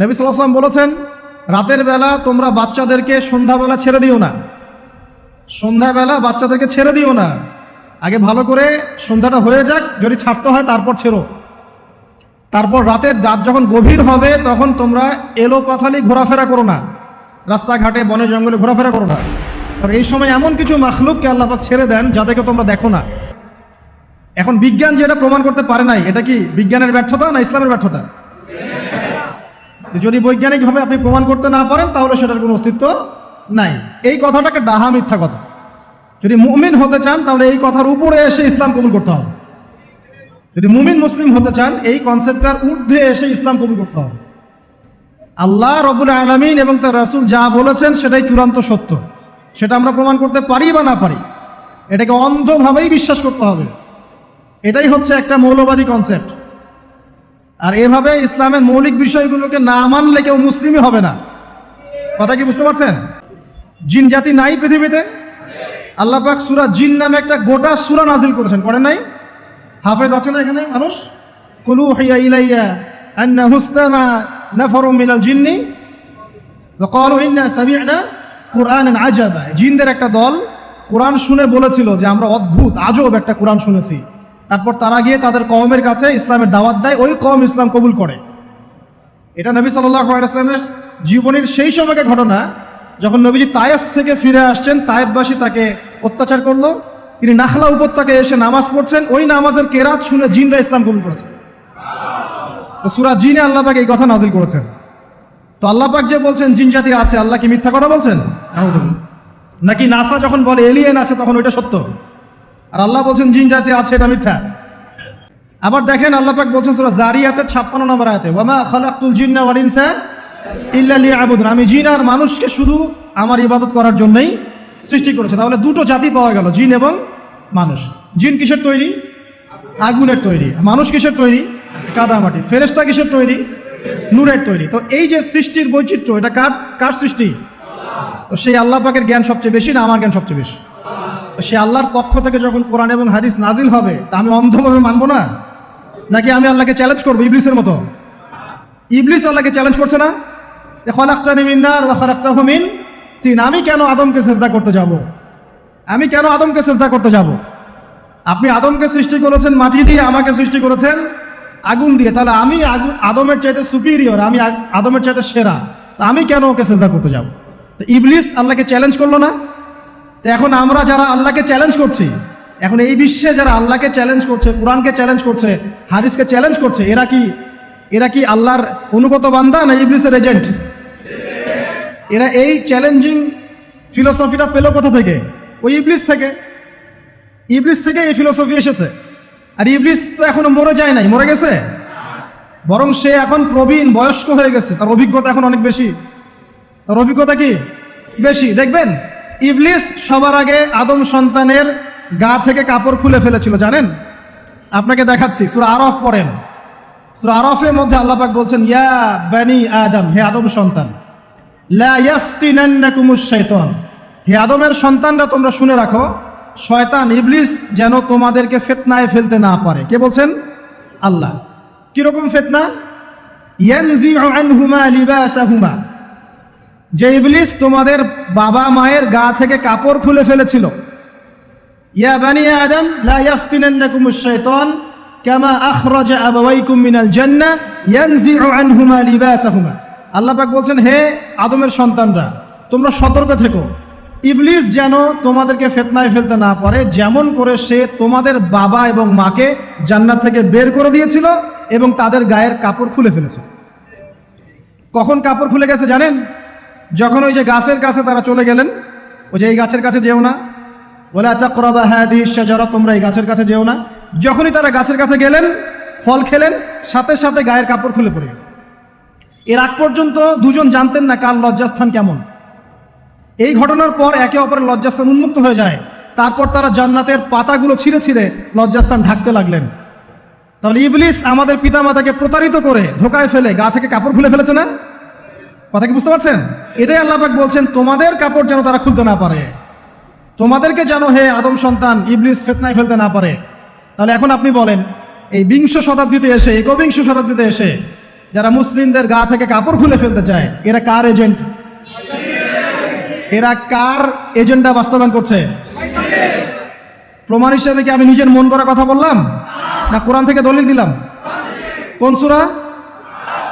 নবী সাল্লাল্লাহু আলাইহি ওয়াসাল্লাম বলেছেন, রাতের বেলা তোমরা বাচ্চাদেরকে সন্ধ্যাবেলা ছেড়ে দিও না। সন্ধ্যাবেলা বাচ্চাদেরকে ছেড়ে দিও না, আগে ভালো করে সন্ধ্যাটা হয়ে যাক, যদি ছাড়তে হয় তারপর ছেড়ো। তারপর রাতের রাত যখন গভীর হবে তখন তোমরা এলো পাথালি ঘোরাফেরা করো না, রাস্তাঘাটে বনে জঙ্গলে ঘোরাফেরা করো না। আর এই সময় এমন কিছু মাখলুককে আল্লাহ পাক ছেড়ে দেন যাদেরকে তোমরা দেখো না। এখন বিজ্ঞান যেটা প্রমাণ করতে পারে নাই, এটা কি বিজ্ঞানের ব্যর্থতা না ইসলামের ব্যর্থতা? যদি বৈজ্ঞানিকভাবে আপনি প্রমাণ করতে না পারেন তাহলে সেটার কোনো অস্তিত্ব নাই। এই কথাটাকে ডাহা মিথ্যা কথা। যদি মুমিন হতে চান তাহলে এই কথার উপরে এসে ইসলাম কবুল করতে হবে। যদি মুমিন মুসলিম হতে চান এই কনসেপ্টটার ঊর্ধ্বে এসে ইসলাম কবুল করতে হবে। আল্লাহ রব্বুল আলামিন এবং তার রাসূল যা বলেছেন সেটাই চূড়ান্ত সত্য, সেটা আমরা প্রমাণ করতে পারি বা না পারি, এটাকে অন্ধভাবেই বিশ্বাস করতে হবে। এটাই হচ্ছে একটা মৌলবাদী কনসেপ্ট। আর এভাবে ইসলামের মৌলিক বিষয়গুলোকে না মানলে কেউ মুসলিমই হবে না। কথা কি বুঝতে পারছেন? জিন জাতি নাই পৃথিবীতে? আল্লাহ পাক সূরা জিন নামে একটা গোটা সূরা নাজিল করেছেন, করেন নাই? হাফেজ আছে না এখানে মানুষ? কুলু হিয়া ইলাইয়া আন্নাহু ইসতামা নাফারুম মিনাল জিন্নি ফাকালু ইন্না সামি'না কুরআনান আজাবা। জিনদের একটা দল কোরআন শুনে বলেছিল যে আমরা অদ্ভুত আজব একটা কোরআন শুনেছি। তারপর তারা গিয়ে তাদের কওমের কাছে ইসলামের দাওয়াত দেয়, ওই কওম ইসলাম কবুল করে। এটা নবী সাল্লাল্লাহু আলাইহি ওয়াসাল্লামের জীবনের সেই সময়কার ঘটনা, যখন নবীজি তায়েফ থেকে ফিরে আসছেন। তায়েফবাসী তাকে অত্যাচার করলো, তিনি নাখলা উপত্যকায় এসে নামাজ পড়ছেন, ওই নামাজের কেরাত শুনে জিনরা ইসলাম কবুল করেছে। তো সূরা জিনে আল্লাহ পাক এই কথা নাজিল করেছেন। তো আল্লাহ পাক যে বলছেন জিন জাতি আছে, আল্লাহ কি মিথ্যা কথা বলছেন? নাকি নাসা যখন বলে এলিয়েন আছে তখন ওইটা সত্য, আর আল্লাহ বলছেন জিন জাতি আছে এটা মিথ্যা? আবার দেখেন আল্লাহ পাক বলছেন সূরা জারিয়াতের 56 নম্বর আয়াতে, ওয়ামা খালাকতুল জিন্না ওয়াল ইনসা ইল্লা লিয়াবুদুন, আমি জিন আর মানুষকে শুধু আমার ইবাদত করার জন্যই সৃষ্টি করেছে। তাহলে দুটো জাতি পাওয়া গেল, জিন এবং মানুষ। জিন কিসের তৈরি? আগুনের তৈরি। মানুষ কিসের তৈরি? কাদামাটি। ফেরেশতা কিসের তৈরি? নূরের তৈরি। তো এই যে সৃষ্টির বৈচিত্র্য, এটা কার সৃষ্টি? তো সেই আল্লাহ পাকের জ্ঞান সবচেয়ে বেশি না আমার জ্ঞান সবচেয়ে বেশি? সে আল্লাহর পক্ষ থেকে যখন কোরআন এবং হাদিস নাজিল হবে তা আমি অন্ধভাবে মানবো না, নাকি আমি আল্লাহকে চ্যালেঞ্জ করবো ইবলিসের মতো? ইবলিস আল্লাহকে চ্যালেঞ্জ করছে না, খলাকতানি মিন নার ওয়া খলাকতাহু মিন তিন, আমি কেন আদমকে সিজদা করতে যাব? আমি কেন আদমকে সিজদা করতে যাব? আপনি আদমকে সৃষ্টি করেছেন মাটি দিয়ে, আমাকে সৃষ্টি করেছেন আগুন দিয়ে, তাহলে আমি আদমের চাইতে সুপিরিয়র, আমি আদমের চাইতে সেরা, তা আমি কেন ওকে সিজদা করতে যাব? তো ইবলিস আল্লাহকে চ্যালেঞ্জ করলো না? তো এখন আমরা যারা আল্লাহকে চ্যালেঞ্জ করছি, এখন এই বিশ্বে যারা আল্লাহকে চ্যালেঞ্জ করছে, কোরআনকে চ্যালেঞ্জ করছে, হাদিসকে চ্যালেঞ্জ করছে, এরা কি আল্লাহর অনুগত বান্দা না ইবলিসের এজেন্ট? এরা এই চ্যালেঞ্জিং ফিলোসফিটা পেল কোথা থেকে? ওই ইবলিস থেকে। ইবলিস থেকে এই ফিলোসফি এসেছে। আর ইবলিস তো এখনো মরে যায় নাই, মরে গেছে, বরং সে এখন প্রবীণ বয়স্ক হয়ে গেছে, তার অভিজ্ঞতা এখন অনেক বেশি। তার অভিজ্ঞতা কি বেশি? দেখবেন ইবলিস সবার আগে আদম সন্তানের গা থেকে কাপড় খুলে ফেলেছিল, জানেন? আপনাকে দেখাচ্ছি, সূরা আরাফ পড়েন। সূরা আরাফের মধ্যে আল্লাহ পাক বলছেন, ইয়া বানি আদম, হে আদম সন্তান, লা ইয়াফতিনান্নাকুমুশ শাইতান, হে আদমের সন্তানরা তোমরা শুনে রাখো, শয়তান ইবলিস যেন তোমাদেরকে ফিতনায় ফেলতে না পারে। কে বলছেন? আল্লাহ। কিরকম ফিতনা? ইয়ানজিউ আনহুমা লিবাসাহুমা, যে ইবলিস তোমাদের বাবা মায়ের গা থেকে কাপড় খুলে ফেলেছিল। ইয়া বানি আদম লা ইয়াফতিনান্নাকুমুশ শাইতান কামা আখরাজা আবাওয়াইকুম মিনাল জান্নাহ ইয়ানজিউ আনহুমা লিবাসাহুমা। আল্লাহ পাক বলছেন, হে আদমের সন্তানরা তোমরা সতর্ক থেকো, ইবলিস যেন তোমাদেরকে ফিতনায় ফেলতে না পারে, যেমন করে সে তোমাদের বাবা এবং মাকে জান্নাত থেকে বের করে দিয়েছিল এবং তাদের গায়ের কাপড় খুলে ফেলেছে। কখন কাপড় খুলে গেছে জানেন? যখন ওই যে গাছের কাছে তারা চলে গেলেন, ওই যে এই গাছের কাছে যেও না, ওয়ালা তাকরাবা হাদিহিশ শাজারা, তোমরা এই গাছের কাছে যেও না। যখনই তারা গাছের কাছে গেলেন, ফল খেলেন, সাথে সাথে গায়ের কাপড় খুলে পড়ে গেছে। এর আগ পর্যন্ত দুজন জানতেন না কার লজ্জাস্থান কেমন। এই ঘটনার পর একে অপরের লজ্জাস্থান উন্মুক্ত হয়ে যায়। তারপর তারা জান্নাতের পাতাগুলো ছিঁড়ে ছিঁড়ে লজ্জাস্থান ঢাকতে লাগলেন। তাহলে ইবলিস আমাদের পিতামাতাকে প্রতারিত করে ধোকায় ফেলে গা থেকে কাপড় খুলে ফেলেছে না? কথা কি বুঝতে পারছেন? এটাই আল্লাহ পাক বলছেন, তোমাদের কাপড় যেন তারা খুলতে না পারে, তোমাদেরকে যেন হে আদম সন্তান ইবলিস ফিতনায় ফেলতে না পারে। তাহলে এখন আপনি বলেন, এই বিংশ শতাব্দীতে এসে, একবিংশ শতাব্দীতে এসে যারা মুসলিমদের গা থেকে কাপড় খুলে ফেলতে চায়, এরা কার এজেন্ট? এরা কার এজেন্ডা বাস্তবায়ন করছে? প্রমাণ হিসেবে কি আমি নিজের মন করা কথা বললাম, না কোরআন থেকে দলিল দিলাম? কোন সূরা?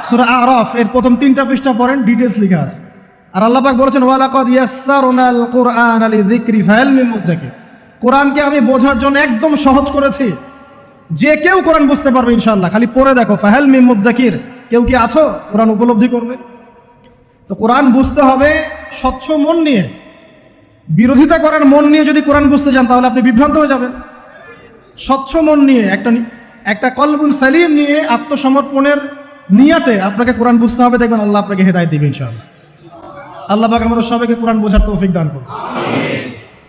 সূরা আরাফ এর প্রথম 3টা পৃষ্ঠা পড়েন, ডিটেইলস লেখা আছে। আর আল্লাহ পাক বলেছেন ওয়ালাকাদ ইয়াসসারনাল কুরআনা লিযিকরি ফাহাল মিন মুদ্দাকির, কোরআনকে আমি বোঝার জন্য একদম সহজ করেছি, যে কেউ কোরআন বুঝতে পারবে ইনশাআল্লাহ। খালি পড়ে দেখো, ফাহাল মিন মুদ্দাকির, কেউ কি আছো কোরআন উপলব্ধি করবে? তো কোরআন বুঝতে হবে স্বচ্ছ মন নিয়ে। বিরোধিতা করার মন নিয়ে যদি কোরআন বুঝতে চান তাহলে আপনি বিভ্রান্ত হয়ে যাবেন। স্বচ্ছ মন নিয়ে, একটা কলবুল সালিম নিয়ে, আত্মসমর্পণের নিয়াতে আপনাকে কোরআন বুঝতে হবে। দেখবেন আল্লাহ আপনাকে হেদায়েত দিবেন ইনশাআল্লাহ। আল্লাহ পাক আমরা সবাইকে কোরআন বোঝার তৌফিক দান করুন।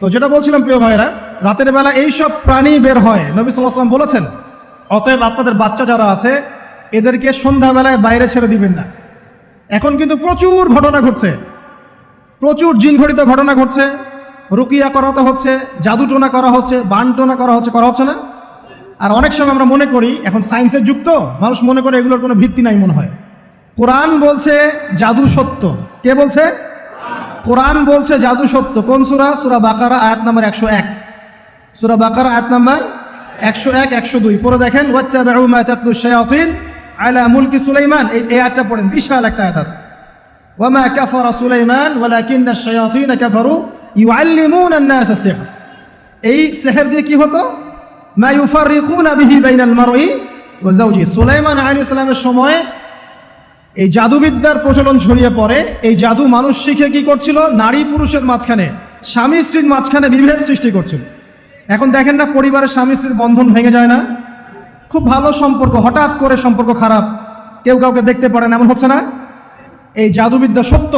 তো যেটা বলছিলাম প্রিয় ভাইরা, রাতের বেলা এইসব প্রাণী বের হয়, নবী সাল্লাল্লাহু আলাইহি ওয়াসাল্লাম বলেছেন, অতএব আপনাদের বাচ্চা যারা আছে এদেরকে সন্ধ্যাবেলায় বাইরে ছেড়ে দিবেন না। এখন কিন্তু প্রচুর ঘটনা ঘটছে, প্রচুর জিনঘটিত ঘটনা ঘটছে, রুকিয়া করাতে হচ্ছে, জাদুটোনা করা হচ্ছে, বানটোনা করা হচ্ছে না? আর অনেক সময় আমরা মনে করি, এখন সায়েন্সের যুগ তো, মানুষ মনে করে এগুলোর কোনো ভিত্তি নাই মনে হয়। কোরআন বলছে জাদু সত্য। কে বলছে? কোরআন বলছে জাদু সত্য। কোন সূরা? সূরা বাকারা আয়াত নাম্বার 101। সূরা বাকারা আয়াত নাম্বার 101, 102 পড়ে দেখেন। ওয়াত্তাবাউ মা তাতলু শায়াতিন আলা মুলকি সুলাইমান, এই আয়াতটা পড়েন, বিশাল একটা আয়াত আছে। ওয়ামা কাফারা সুলাইমান ওয়ালাকিন্নাশ শায়াতিন কাফারু ইউআল্লিমুনা আন-নাস আস-সিহর। এই সিহর দিয়ে কি হতো? মা ইউফাররিকুনা বিহি বাইনাল মারই ওয়া যাওজি। সুলাইমান আলাইহিস সালামের সময় এই জাদুবিদ্যার প্রচলন ছড়িয়ে পড়ে। এই জাদু মানুষ শিখে কি করছিল? নারী পুরুষের মাঝখানে, স্বামী স্ত্রীর মাঝখানে বিভেদ সৃষ্টি করছিল। এখন দেখেন না, পরিবারের স্বামী স্ত্রীর বন্ধন ভেঙে যায় না? খুব ভালো সম্পর্ক, হঠাৎ করে সম্পর্ক খারাপ, কেউ কাউকে দেখতে পারে না, এমন হচ্ছে না? এই জাদুবিদ্যা সত্য।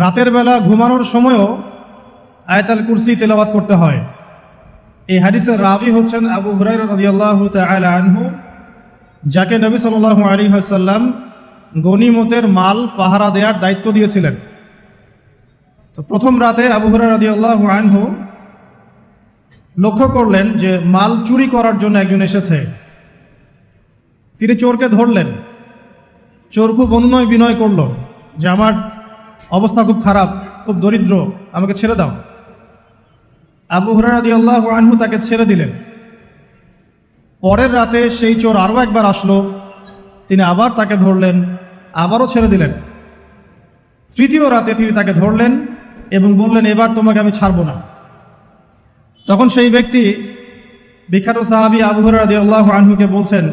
রাতের বেলা ঘুমানোর সময়ও আয়াতুল কুরসি তেলাওয়াত করতে হয়। এই হাদিসের রাবি হচ্ছেন আবু হুরায়রা রাদিয়াল্লাহু তাআলা আনহু, যাকে নবী সাল্লাল্লাহু আলাইহি ওয়াসাল্লাম গনিমতের মাল পাহারা দেওয়ার দায়িত্ব দিয়েছিলেন। তো প্রথম রাতে আবু হুরায়রা রাদিয়াল্লাহু আনহু লক্ষ্য করলেন যে মাল চুরি করার জন্য একজন এসেছে। তিনি চোরকে ধরলেন। চোর খুব অনুনয় বিনয় করলো যে আমার অবস্থা খুব খারাপ, খুব দরিদ্র, আমাকে ছেড়ে দাও। আবু হুরায়রা রাদিয়াল্লাহু আনহু তাকে ছেড়ে দিলেন। পরের রাতে সেই চোর আরও একবার আসলো, তিনি আবার তাকে ধরলেন, আবারও ছেড়ে দিলেন। তৃতীয় রাতে তিনি তাকে ধরলেন এবং বললেন, এবার তোমাকে আমি ছাড়বো না। তখন সেই ব্যক্তি, বিখ্যাত সাহাবী আবু হুরায়রা রাদিয়াল্লাহু আনহুকে বলছেন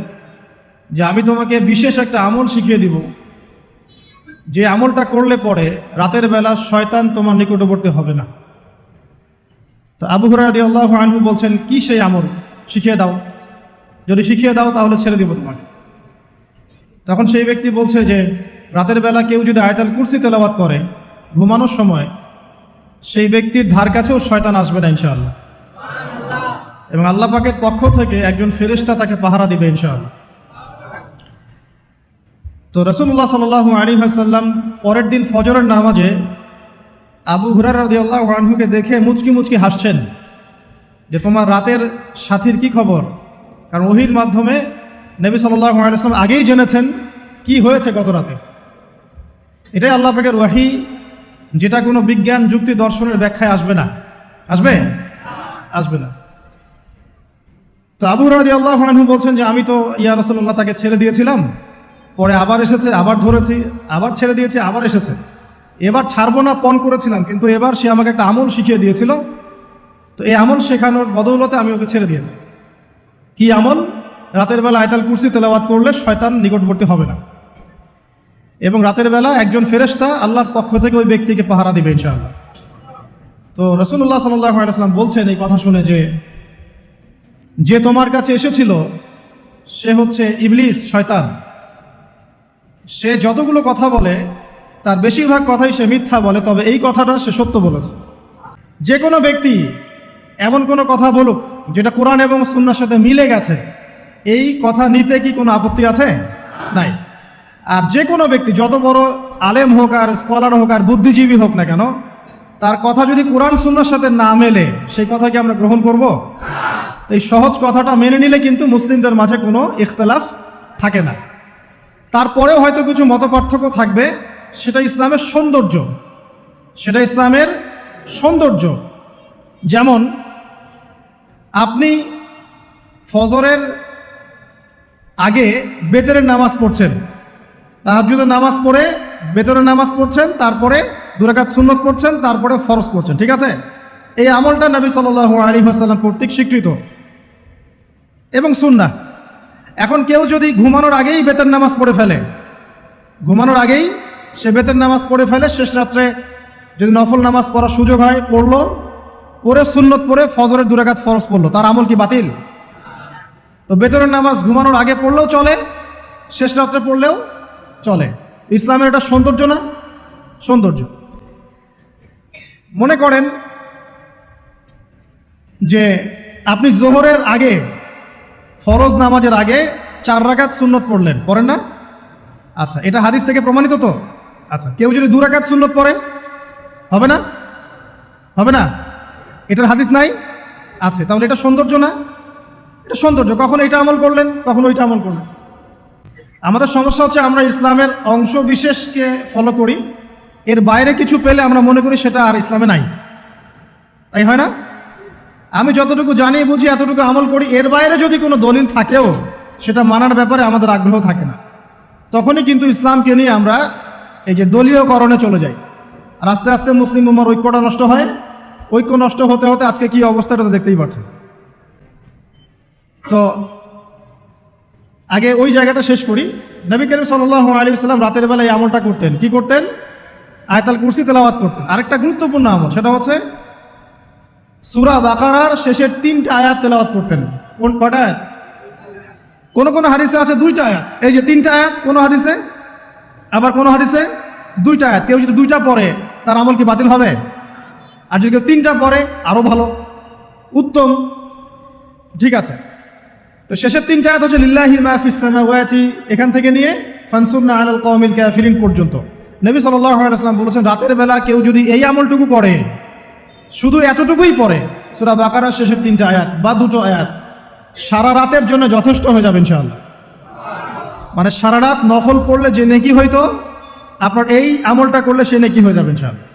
যে আমি তোমাকে বিশেষ একটা আমল শিখিয়ে দিব, যে আমলটা করলে পরে রাতের বেলা শয়তান তোমার নিকটবর্তী হবে না। তো আবু হুরায়রা রাদিয়াল্লাহু আনহু বলছেন, কি সেই আমল? শিখিয়ে দাও, যদি শিখিয়ে দাও তাহলে ছেড়ে দিব তোমাকে। তখন সেই ব্যক্তি বলছে যে রাতের বেলা কেউ যদি আয়াতুল কুরসি তেলাওয়াত করে ঘুমানোর সময়, সেই ব্যক্তির ধার কাছেও শয়তান আসবে না ইনশাআল্লাহ, এবং আল্লাহ পাকের পক্ষ থেকে একজন ফেরেশতা তাকে পাহারা দিবে ইনশাআল্লাহ। তো রাসূলুল্লাহ সাল্লাল্লাহু আলাইহি ওয়াসাল্লাম পরের দিন ফজরের নামাজে আবু হুরায়রা রাদিয়াল্লাহু আনহুকে দেখে মুচকি মুচকি হাসছেন যে তোমার রাতের সাথীর কি খবর? কারণ ওহীর মাধ্যমে নবী সাল্লাল্লাহু আলাইহি ওয়াসাল্লাম আগেই জেনেছেন কি হয়েছে গত রাতে। এটাই আল্লাহ পাকের ওয়াহী, যেটা কোনো বিজ্ঞান যুক্তি দর্শনের ব্যাখ্যায় আসবে না। আসবে না। তো আবু হুরায়রা রাদিয়াল্লাহু আনহু বলছেন যে আমি তো ইয়া রাসূলুল্লাহ তাকে ছেড়ে দিয়েছিলাম, পরে আবার এসেছে, আবার ধরেছি, আবার ছেড়ে দিয়েছি, আবার এসেছে। এবার ছাড়বো না পণ করেছিলাম, কিন্তু এবার সে আমাকে একটা আমল শিখিয়ে দিয়েছিল, তো এই আমল শেখানোর বদৌলতে আমি ওকে ছেড়ে দিয়েছি। কি আমল? রাতের বেলা আয়াতুল কুরসি তেলাওয়াত করলে শয়তান নিকটবর্তী হবে না, এবং রাতের বেলা একজন ফেরেশতা আল্লাহর পক্ষ থেকে ওই ব্যক্তিকে পাহারা দিবে ইনশাআল্লাহ। তো রাসূলুল্লাহ সাল্লাল্লাহু আলাইহি ওয়াসাল্লাম বলছেন এই কথা শুনে যে তোমার কাছে এসেছিল সে হচ্ছে ইবলিস, শয়তান। সে যতগুলো কথা বলে তার বেশিরভাগ কথাই সে মিথ্যা বলে, তবে এই কথাটা সে সত্য বলেছে। যে কোনো ব্যক্তি এমন কোনো কথা বলুক যেটা কোরআন এবং সুন্নাহর সাথে মিলে গেছে, এই কথা নিতে কি কোনো আপত্তি আছে? নাই। আর যে কোনো ব্যক্তি যত বড় আলেম হোক আর স্কলার হোক আর বুদ্ধিজীবী হোক না কেন, তার কথা যদি কোরআন সুন্নাহর সাথে না মেলে সেই কথা কি আমরা গ্রহণ করব? এই সহজ কথাটা মেনে নিলে কিন্তু মুসলিমদের মাঝে কোনো ইখতিলাফ থাকে না। তারপরেও হয়তো কিছু মতপার্থক্য থাকবে, সেটা ইসলামের সৌন্দর্য, সেটা ইসলামের সৌন্দর্য। যেমন আপনি ফজরের আগে বেতরের নামাজ পড়ছেন, তাহাজ্জুদের নামাজ পড়ে বেতরের নামাজ পড়ছেন, তারপরে 2 রাকাত সুন্নত পড়ছেন, তারপরে ফরজ পড়ছেন, ঠিক আছে? এই আমলটা নবী সাল্লাল্লাহু আলাইহি ওয়াসাল্লাম কর্তৃক স্বীকৃত এবং সুন্নাহ। এখন কেউ যদি ঘুমানোর আগেই বেতের নামাজ পড়ে ফেলে, ঘুমানোর আগেই সে বেতের নামাজ পড়ে ফেলে, শেষ রাত্রে যদি নফল নামাজ পড়ার সুযোগ হয় পড়লো, পড়ে সুন্নত পড়ে ফজরের 2 রাকাত ফরজ পড়লো, তার আমল কি বাতিল? তো বেতরের নামাজ ঘুমানোর আগে পড়লেও চলে, শেষ রাত্রে পড়লেও চলে। ইসলামের এটা সৌন্দর্য না? সৌন্দর্য। মনে করেন যে আপনি জোহরের আগে, ফরজ নামাজের আগে 4 রাকাত সুন্নত পড়লেন, পড়েন না? আচ্ছা, এটা হাদিস থেকে প্রমাণিত তো? আচ্ছা, কেউ যদি 2 রাকাত সুন্নত পড়ে হবে না? হবে না? এটার হাদিস নাই? আছে, তাহলে এটা সৌন্দর্য না? এটা সৌন্দর্য। কখন এটা আমল করলেন, কখন ওইটা আমল করলেন। আমাদের সমস্যা হচ্ছে আমরা ইসলামের অংশ বিশেষকে ফলো করি, এর বাইরে কিছু পেলে আমরা মনে করি সেটা আর ইসলামে নাই। তাই হয় না? আমি যতটুকু জানি বুঝি এতটুকু আমল করি, এর বাইরে যদি কোনো দলিল থাকেও সেটা মানার ব্যাপারে আমাদের আগ্রহ থাকে না। তখনই কিন্তু ইসলামকে নিয়ে আমরা এই যে দলীয়করণে চলে যাই, আর আস্তে আস্তে মুসলিম উম্মার ঐক্যটা নষ্ট হয়। ঐক্য নষ্ট হতে হতে আজকে কি অবস্থাটা তো দেখতেই পাচ্ছেন। তো আগে ওই জায়গাটা শেষ করি। নবী করিম সাল্লাল্লাহু আলাইহি ওয়াসাল্লাম রাতের বেলা এই আমলটা করতেন। কি করতেন? আয়াতুল কুরসি তেলাওয়াত করতেন। আরেকটা গুরুত্বপূর্ণ আমল, সেটা হচ্ছে সূরা বাকারার শেষের 3টা আয়াত তেলাওয়াত করতেন। কটা আয়াত? কোন কোন হাদিসে আছে 2টা আয়াত, এই যে 3টা আয়াত কোন হাদিসে, আবার কোন হাদিসে 2টা আয়াত। কেউ যদি 2টা পড়ে তার আমল কি বাতিল হবে? আর যদি কেউ 3টা পড়ে আরো ভালো, উত্তম, ঠিক আছে। তো শেষের 3টা আয়াত হচ্ছে লিল্লাহি মা ফিস সামাওয়াতি, এখান থেকে নিয়ে ফানসুরনা আলাল কওমিল কাফিরিন পর্যন্ত। নবী সাল্লাল্লাহু আলাইহি ওয়াসাল্লাম বলেছেন রাতের বেলা কেউ যদি এই আমলটুকু পড়ে, শুধু এতটুকুই পড়ে, সূরা বাকারার শেষের 3টা আয়াত বা 2টো আয়াত, সারা রাতের জন্য যথেষ্ট হয়ে যাবে ইনশাআল্লাহ। মানে সারা রাত নফল পড়লে যে নেকি হইতো, আপনার এই আমলটা করলে সে নেকি হয়ে যাবে ইনশাআল্লাহ।